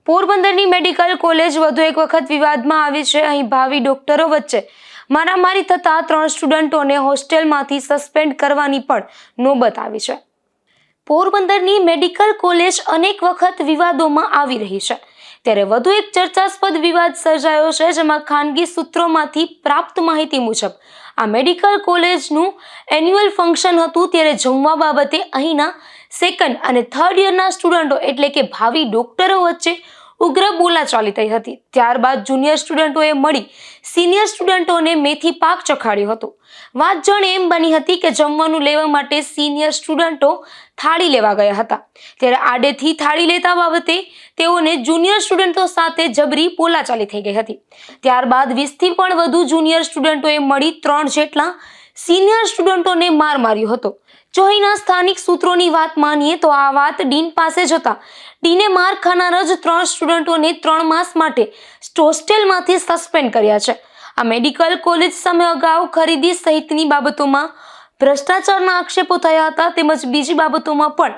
પોરબંદરની medical college વધુ એક વખત વિવાદમાં આવી છે. અહીં ભાવિ ડોક્ટરો વચ્ચે મારામારી થતા 3 સ્ટુડન્ટોને હોસ્ટેલમાંથી સસ્પેન્ડ કરવાની પણ નોબત આવી છે. પોરબંદરની મેડિકલ કોલેજ અનેક વખત વિવાદોમાં આવી રહી છે, ત્યારે વધુ એક ચર્ચાસ્પદ વિવાદ સર્જાયો છે, જેમાં ખાનગી સૂત્રોમાંથી પ્રાપ્ત માહિતી મુજબ આ મેડિકલ કોલેજનું એન્યુઅલ ફંક્શન હતું, ત્યારે જમવા બાબતે અહીંના સેકન્ડ અને થર્ડ યરના સ્ટુડન્ટો એટલે કે ભાવિ ડોક્ટરો વચ્ચે ઉગ્ર બોલાચાલી થઈ હતી. ત્યારબાદ જુનિયર સ્ટુડન્ટોએ મળી સિનિયર સ્ટુડન્ટોને મેથી પાક ચખાડ્યો હતો. વાત જાણે એમ બની હતી કે જમવાનું લેવા માટે સિનિયર સ્ટુડન્ટો થાળી લેવા ગયા હતા, ત્યારે આડેથી થાળી લેતા બાબતે તેઓને જુનિયર સ્ટુડન્ટો સાથે જબરી બોલાચાલી થઈ ગઈ હતી. ત્યારબાદ 20થી પણ વધુ જુનિયર સ્ટુડન્ટોએ મળી 3 જેટલા સિનિયર સ્ટુડન્ટોને માર માર્યો હતો. જો અહીંના સ્થાનિક સૂત્રોની વાત માનીએ તો આ વાત ડીન પાસે જતા ડીને માર ખાનાર જ 3 સ્ટુડન્ટોને 3 માસ માટે હોસ્ટેલમાંથી સસ્પેન્ડ કર્યા છે. આ મેડિકલ કોલેજ સામે અગાઉ ખરીદી સહિતની બાબતોમાં ભ્રષ્ટાચારના આક્ષેપો થયા હતા, તેમજ બીજી બાબતોમાં પણ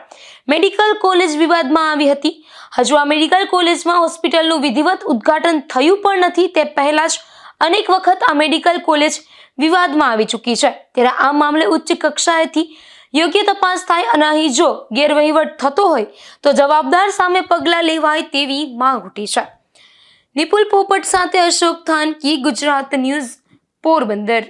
મેડિકલ કોલેજ વિવાદમાં આવી હતી. હજુ આ મેડિકલ કોલેજમાં હોસ્પિટલનું વિધિવત ઉદ્ઘાટન થયું પણ નથી, તે પહેલા જ અનેક વખત આ મેડિકલ કોલેજ વિવાદમાં આવી ચૂકી છે. ત્યારે આ મામલે ઉચ્ચ કક્ષાએથી યોગ્ય તપાસ થાય અને અહીં જો ગેરવહીવટ થતો હોય તો જવાબદાર સામે પગલાં લેવાય તેવી માંગ ઉઠી છે. નિપુલ પોપટ સાથે અશોક થાનકી, ગુજરાત ન્યૂઝ, પોરબંદર.